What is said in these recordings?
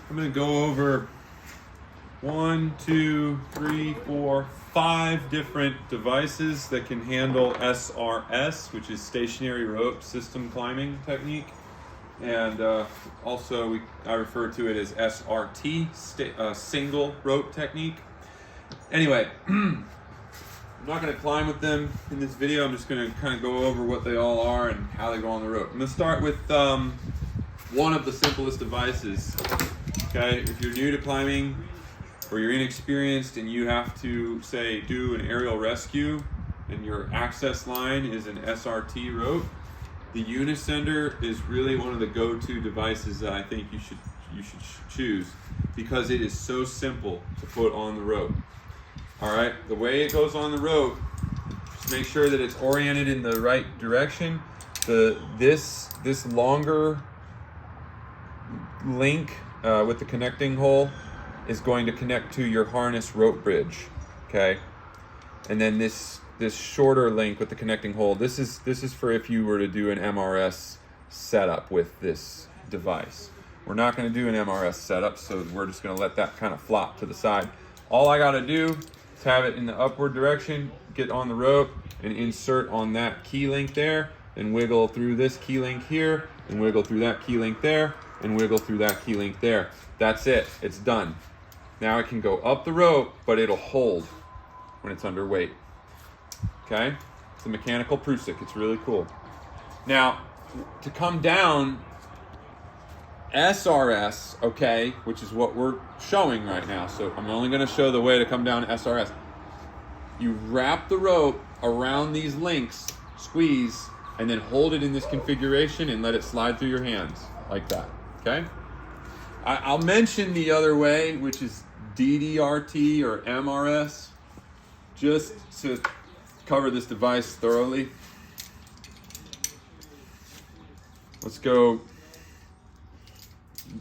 I'm going to go over 1, 2, 3, 4, 5 different devices that can handle SRS, which is stationary rope system climbing technique. And also I refer to it as SRT, single rope technique. Anyway, I'm not going to climb with them in this video. I'm just going to kind of go over what they all are and how they go on the rope. I'm going to start with one of the simplest devices. Okay, if you're new to climbing or you're inexperienced and you have to, say, do an aerial rescue and your access line is an SRT rope, the Unisender is really one of the go-to devices that I think you should choose because it is so simple to put on the rope. All right, the way it goes on the rope, just make sure that it's oriented in the right direction. This longer link with the connecting hole is going to connect to your harness rope bridge, okay? And then this shorter link with the connecting hole, this is for if you were to do an MRS setup with this device. We're not going to do an MRS setup, so we're just going to let that kind of flop to the side. All I got to do is have it in the upward direction, get on the rope, and insert on that key link there, and wiggle through this key link here, and wiggle through that key link there, and wiggle through that key link there. That's it. It's done. Now it can go up the rope, but it'll hold when it's underweight. Okay? It's a mechanical Prusik. It's really cool. Now, to come down, SRS, okay, which is what we're showing right now. So I'm only going to show the way to come down SRS. You wrap the rope around these links, squeeze, and then hold it in this configuration and let it slide through your hands like that. Okay? I'll mention the other way, which is DDRT or MRS, just to cover this device thoroughly. Let's go.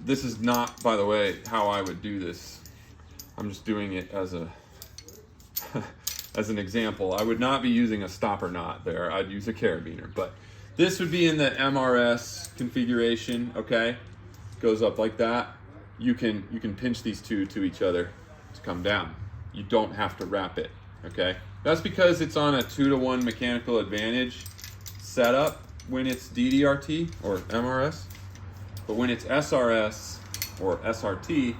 This is not, by the way, how I would do this. I'm just doing it as a as an example. I would not be using a stopper knot there. I'd use a carabiner, but this would be in the MRS configuration, okay? Goes up like that. You can pinch these two to each other to come down. You don't have to wrap it, okay? That's because it's on a 2-to-1 mechanical advantage setup when it's DDRT or MRS. But when it's SRS or SRT,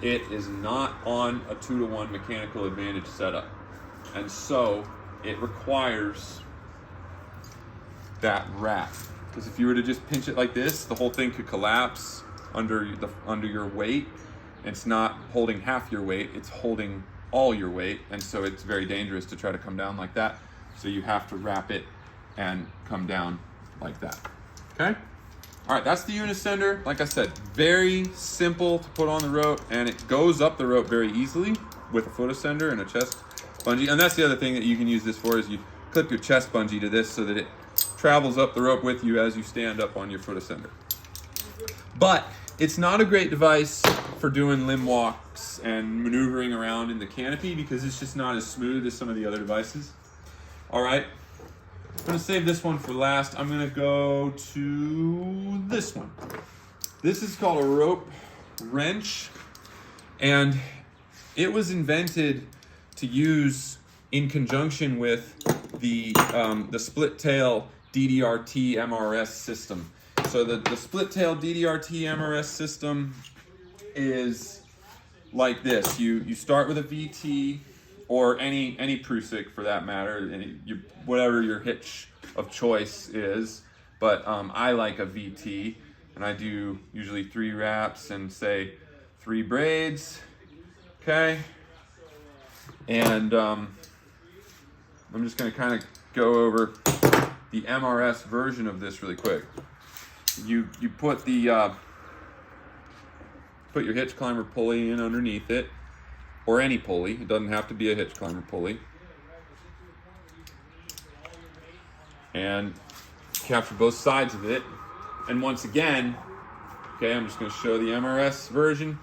it is not on a 2-to-1 mechanical advantage setup. And so it requires that wrap. Because if you were to just pinch it like this, the whole thing could collapse under your weight. It's not holding half your weight, it's holding all your weight. And so it's very dangerous to try to come down like that. So you have to wrap it and come down like that. Okay? All right, that's the Unisender. Like I said, very simple to put on the rope, and it goes up the rope very easily with a foot ascender and a chest bungee. And that's the other thing that you can use this for, is you clip your chest bungee to this so that it travels up the rope with you as you stand up on your foot ascender. But it's not a great device for doing limb walks and maneuvering around in the canopy because it's just not as smooth as some of the other devices. All right. I'm going to save this one for last. I'm going to go to this one. This is called a rope wrench, and it was invented to use in conjunction with the split tail DDRT MRS system. So the split tail DDRT MRS system is like this. You start with a VT, or any Prusik for that matter, whatever your hitch of choice is. But I like a VT, and I do usually 3 wraps and say 3 braids, okay? And I'm just gonna kind of go over the MRS version of this really quick. You put the put your hitch climber pulley in underneath it, or any pulley. It doesn't have to be a hitch climber pulley. And capture both sides of it. And once again, okay, I'm just going to show the MRS version.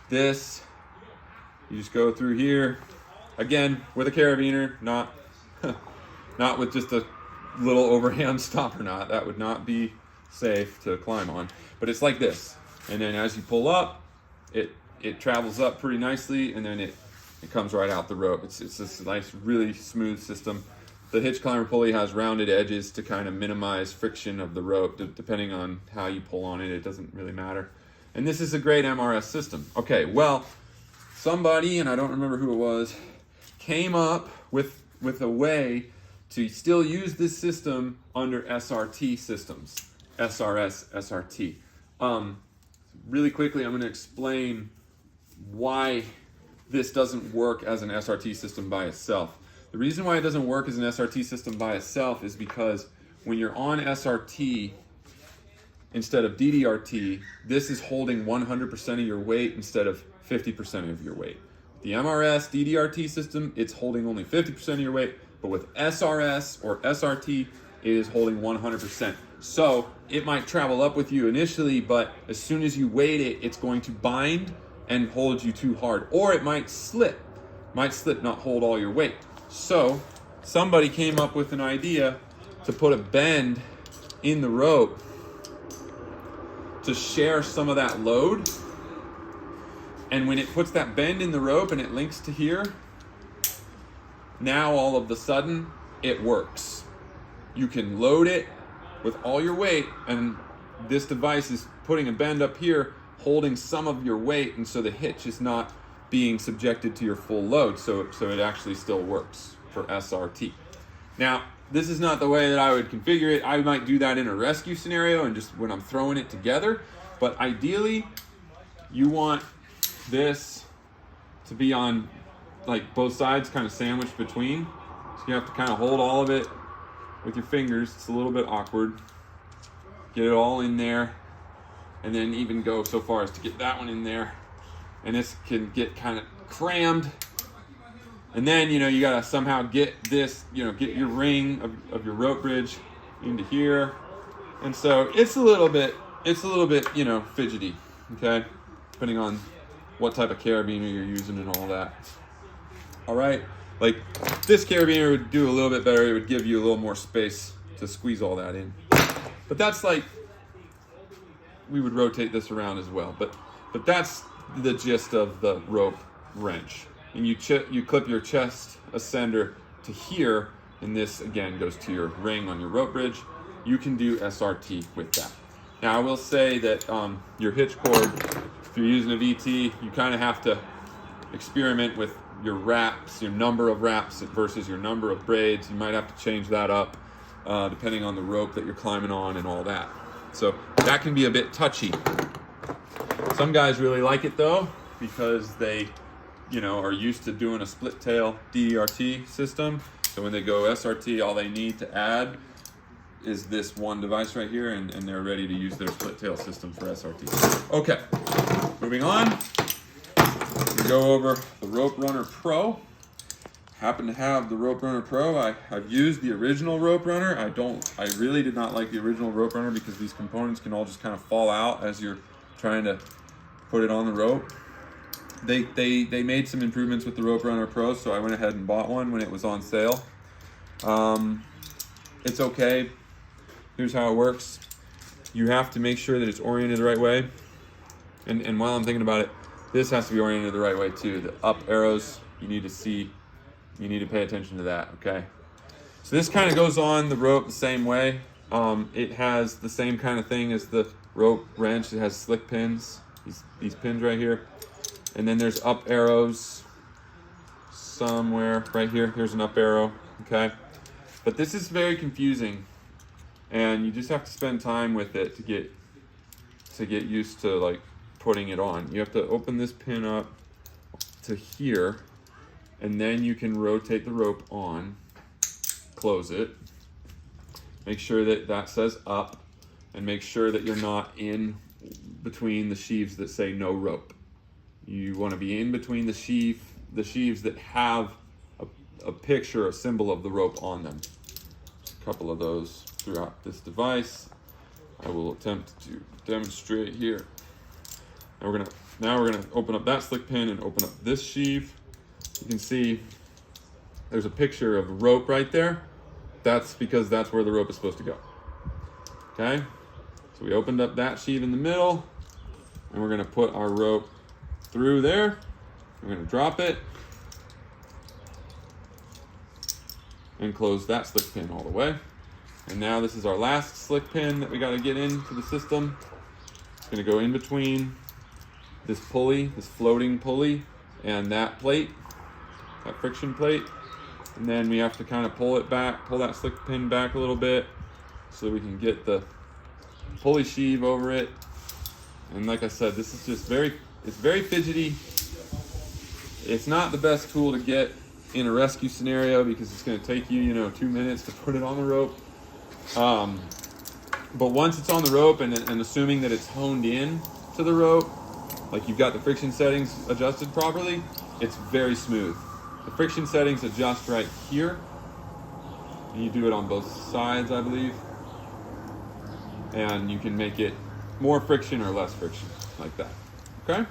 This, you just go through here, again, with a carabiner, not with just a little overhand stopper knot. That would not be safe to climb on. But it's like this. And then as you pull up, it travels up pretty nicely, and then it comes right out the rope. It's this nice, really smooth system. The hitch climber pulley has rounded edges to kind of minimize friction of the rope. Depending on how you pull on it, it doesn't really matter. And this is a great MRS system. Okay, well, somebody, and I don't remember who it was, came up with a way to still use this system under SRT systems. SRS, SRT. Really quickly, I'm going to explain why this doesn't work as an SRT system by itself. The reason why it doesn't work as an SRT system by itself is because when you're on SRT instead of DDRT, this is holding 100% of your weight instead of 50% of your weight. The MRS DDRT system, it's holding only 50% of your weight, but with SRS or SRT, it is holding 100%. So it might travel up with you initially, but as soon as you weight it, it's going to bind and hold you too hard. Or it might slip, not hold all your weight. So somebody came up with an idea to put a bend in the rope to share some of that load. And when it puts that bend in the rope and it links to here, now all of a sudden it works. You can load it with all your weight, and this device is putting a bend up here, holding some of your weight, and so the hitch is not being subjected to your full load, so it actually still works for SRT. Now, this is not the way that I would configure it. I might do that in a rescue scenario and just when I'm throwing it together, but ideally you want this to be on like both sides kind of sandwiched between, so you have to kind of hold all of it with your fingers. It's a little bit awkward. Get it all in there, and then even go so far as to get that one in there, and this can get kind of crammed. And then you gotta somehow get this, get your ring of your rope bridge into here, and so it's a little bit fidgety, okay, depending on what type of carabiner you're using and all that. All right, like this carabiner would do a little bit better. It would give you a little more space to squeeze all that in. But that's like, we would rotate this around as well. But that's the gist of the rope wrench. And you clip your chest ascender to here, and this again goes to your ring on your rope bridge. You can do SRT with that. Now I will say that your hitch cord, if you're using a VT, you kind of have to experiment with your wraps, your number of wraps versus your number of braids. You might have to change that up depending on the rope that you're climbing on and all that. So that can be a bit touchy. Some guys really like it though, because they are used to doing a split tail DDRT system. So when they go SRT, all they need to add is this one device right here, and they're ready to use their split tail system for SRT. Okay, moving on. We go over the Rope Runner Pro. Happen to have the Rope Runner Pro. I've used the original Rope Runner. I really did not like the original Rope Runner because these components can all just kind of fall out as you're trying to put it on the rope. They made some improvements with the Rope Runner Pro, so I went ahead and bought one when it was on sale. It's okay. Here's how it works. You have to make sure that it's oriented the right way. And while I'm thinking about it, this has to be oriented the right way too. The up arrows, you need to pay attention to that, okay? So this kind of goes on the rope the same way. It has the same kind of thing as the rope wrench. It has slick pins, these pins right here. And then there's up arrows somewhere right here. Here's an up arrow, okay? But this is very confusing, and you just have to spend time with it to get used to like putting it on. You have to open this pin up to here, and then you can rotate the rope on, close it, make sure that that says up, and make sure that you're not in between the sheaves that say no rope. You want to be in between the sheaves that have a picture, a symbol of the rope on them. Just a couple of those throughout this device. I will attempt to demonstrate here. Now we're gonna open up that slick pin and open up this sheave. You can see there's a picture of a rope right there. That's because that's where the rope is supposed to go. Okay, so we opened up that sheave in the middle, and we're gonna put our rope through there. I'm going to drop it and close that slick pin all the way. And now this is our last slick pin that we got to get into the system. It's going to go in between this pulley, this floating pulley, and that plate, that friction plate. And then we have to kind of pull it back, pull that slick pin back a little bit so we can get the pulley sheave over it. And like I said, this is just it's very fidgety. It's not the best tool to get in a rescue scenario because it's going to take you, 2 minutes to put it on the rope. But once it's on the rope and assuming that it's honed in to the rope, like you've got the friction settings adjusted properly, it's very smooth. The friction settings adjust right here. And you do it on both sides, I believe. And you can make it more friction or less friction, like that. Okay?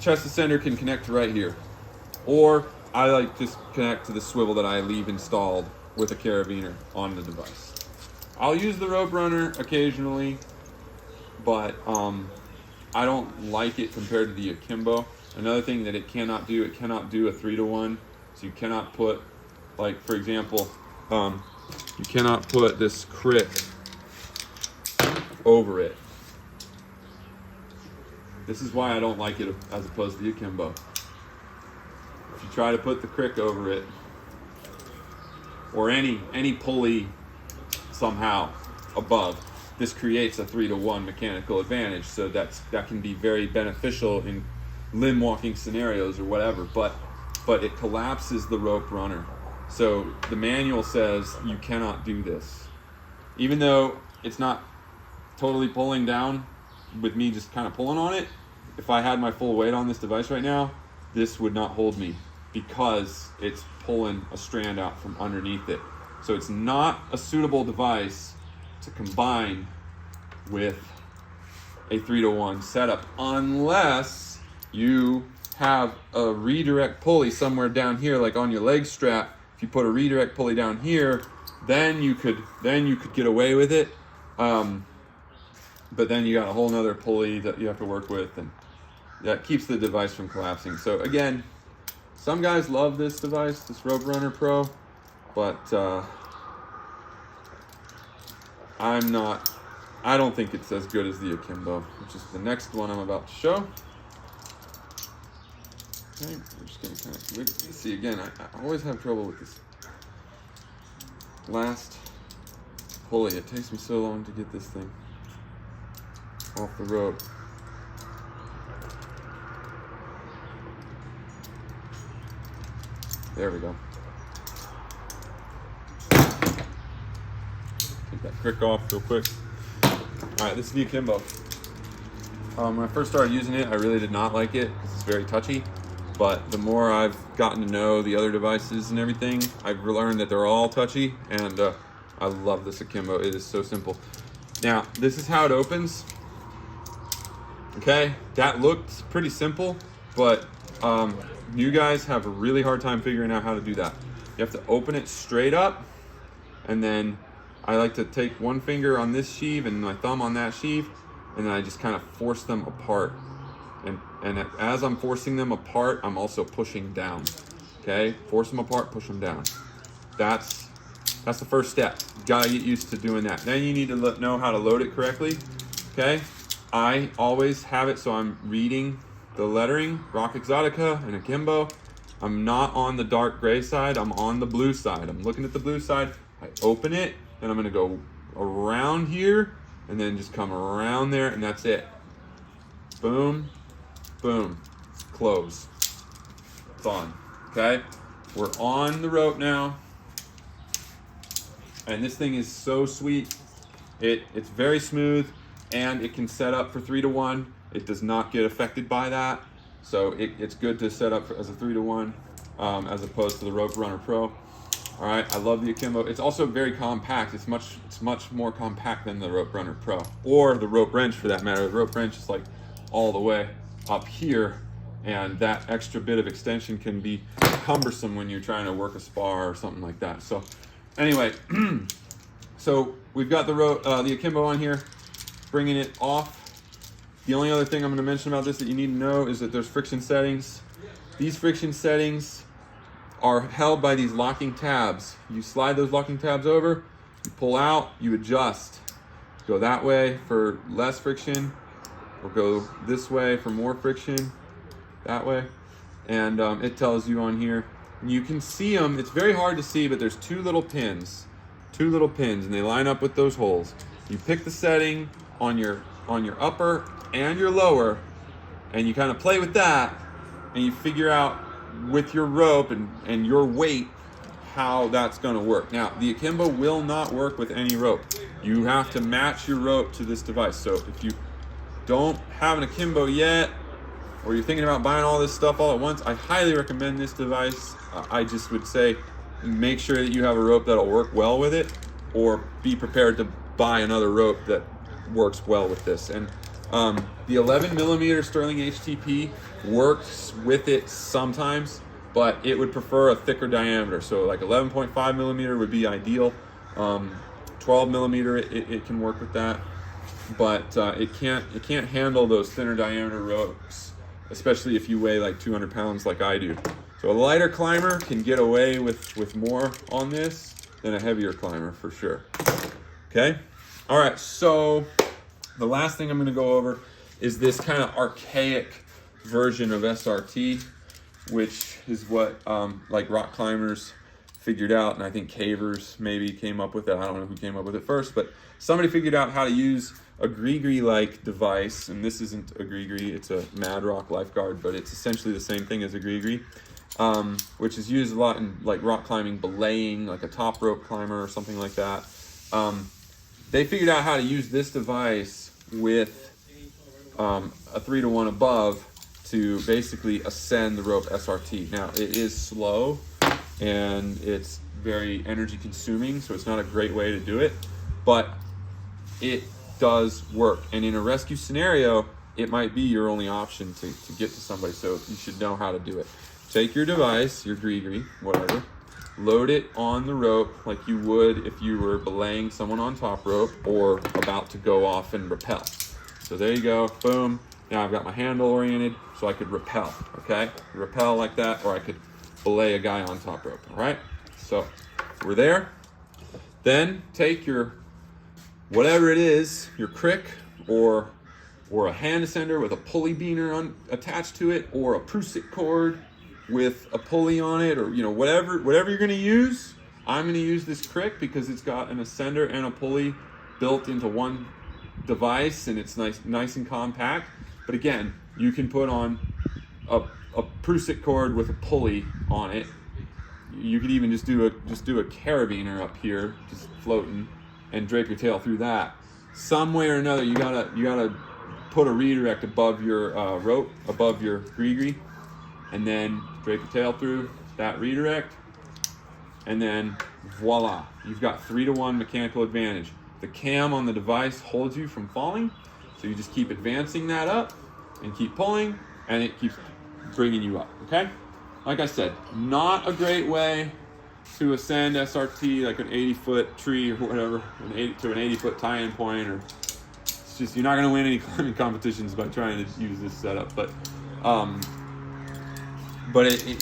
Chest ascender can connect to right here. Or I like just connect to the swivel that I leave installed with a carabiner on the device. I'll use the rope runner occasionally, but I don't like it compared to the Akimbo. Another thing that it cannot do a 3-to-1. So you cannot put, like for example, you cannot put this crick over it. This is why I don't like it as opposed to the Akimbo. If you try to put the crick over it, or any pulley somehow above, this creates a 3-to-1 mechanical advantage. So that can be very beneficial in limb walking scenarios or whatever, but it collapses the rope runner. So the manual says you cannot do this. Even though it's not totally pulling down with me just kind of pulling on it, if I had my full weight on this device right now, this would not hold me because it's pulling a strand out from underneath it. So it's not a suitable device to combine with a 3-to-1 setup unless you have a redirect pulley somewhere down here, like on your leg strap. If you put a redirect pulley down here, then you could get away with it. But then you got a whole nother pulley that you have to work with, and that keeps the device from collapsing. So again, some guys love this device, this Rope Runner Pro, but I don't think it's as good as the Akimbo, which is the next one I'm about to show. Okay, I'm just gonna kind of see again. I always have trouble with this last pulley. It takes me so long to get this thing off the rope. There we go. Take that crick off real quick. All right, this is the Akimbo. When I first started using it, I really did not like it because it's very touchy. But the more I've gotten to know the other devices and everything, I've learned that they're all touchy, and I love this Akimbo. It is so simple. Now, this is how it opens. Okay, that looked pretty simple, but you guys have a really hard time figuring out how to do that. You have to open it straight up, and then I like to take one finger on this sheave and my thumb on that sheave, and then I just kind of force them apart. And as I'm forcing them apart, I'm also pushing down. Okay, force them apart, push them down. That's the first step. You gotta get used to doing that. Then you need to know how to load it correctly. Okay, I always have it so I'm reading the lettering, Rock Exotica and Akimbo. I'm not on the dark gray side, I'm on the blue side. I'm looking at the blue side, I open it, and I'm gonna go around here, and then just come around there, and that's it. Boom, boom, close. It's on, okay? We're on the rope now, and this thing is so sweet. It's very smooth, and it can set up for 3-to-1. It does not get affected by that, so it's good to set up as a 3-to-1 as opposed to the Rope Runner Pro. All right, I love the Akimbo. It's also very compact. It's much more compact than the Rope Runner Pro, or the rope wrench for that matter. The rope wrench is like all the way up here, and that extra bit of extension can be cumbersome when you're trying to work a spar or something like that. So anyway, so we've got the Akimbo on here, bringing it off The only other thing I'm going to mention about this that you need to know is that there's friction settings. These friction settings are held by these locking tabs. You slide those locking tabs over, you pull out, you adjust. Go that way for less friction, or go this way for more friction, that way. And it tells you on here. You can see them, it's very hard to see, but there's two little pins, and they line up with those holes. You pick the setting on your upper and your lower, and you kind of play with that, and you figure out with your rope and your weight how that's going to work. Now, the Akimbo will not work with any rope. You have to match your rope to this device. So if you don't have an Akimbo yet, or you're thinking about buying all this stuff all at once, I highly recommend this device. I just would say make sure that you have a rope that'll work well with it, or be prepared to buy another rope that works well with this. And the 11 millimeter Sterling HTP works with it sometimes, but it would prefer a thicker diameter. So like 11.5 millimeter would be ideal. 12 millimeter, it can work with that, but it can't handle those thinner diameter ropes, especially if you weigh like 200 pounds like I do. So a lighter climber can get away with more on this than a heavier climber for sure. Okay? All right, so the last thing I'm gonna go over is this kind of archaic version of SRT, which is what like rock climbers figured out, and I think cavers maybe came up with it. I don't know who came up with it first, but somebody figured out how to use a Grigri-like device, and this isn't a Grigri, it's a Mad Rock Lifeguard, but it's essentially the same thing as a Grigri, which is used a lot in like rock climbing, belaying, like a top rope climber or something like that. They figured out how to use this device with a 3-to-1 above to basically ascend the rope SRT. Now, it is slow and it's very energy consuming, so it's not a great way to do it, but it does work. And in a rescue scenario, it might be your only option to get to somebody, so you should know how to do it. Take your device, your Grigri, whatever, load it on the rope like you would if you were belaying someone on top rope or about to go off and rappel. So there you go, boom. Now I've got my handle oriented so I could rappel, okay? Rappel like that, or I could belay a guy on top rope, all right? So we're there. Then take your, whatever it is, your crick or a hand ascender with a pulley beaner attached to it, or a Prusik cord with a pulley on it, or whatever you're gonna use. I'm gonna use this crick because it's got an ascender and a pulley built into one device, and it's nice and compact. But again, you can put on a Prusik cord with a pulley on it. You could even just do a carabiner up here, just floating, and drape your tail through that. Some way or another, you gotta put a redirect above your rope, above your Grigri, and then drape your tail through that redirect, and then voila, you've got 3-to-1 mechanical advantage. The cam on the device holds you from falling, so you just keep advancing that up and keep pulling, and it keeps bringing you up, okay? Like I said, not a great way to ascend SRT like an 80-foot tree or whatever, to an 80-foot tie-in point, or it's just, you're not gonna win any climbing competitions by trying to use this setup. But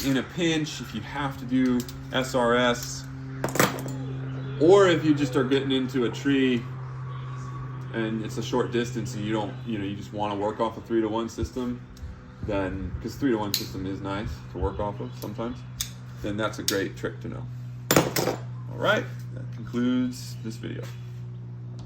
in a pinch, if you have to do SRS, or if you just are getting into a tree and it's a short distance and you just want to work off a 3-to-1 system, then, because 3-to-1 system is nice to work off of sometimes, then that's a great trick to know. All right, that concludes this video.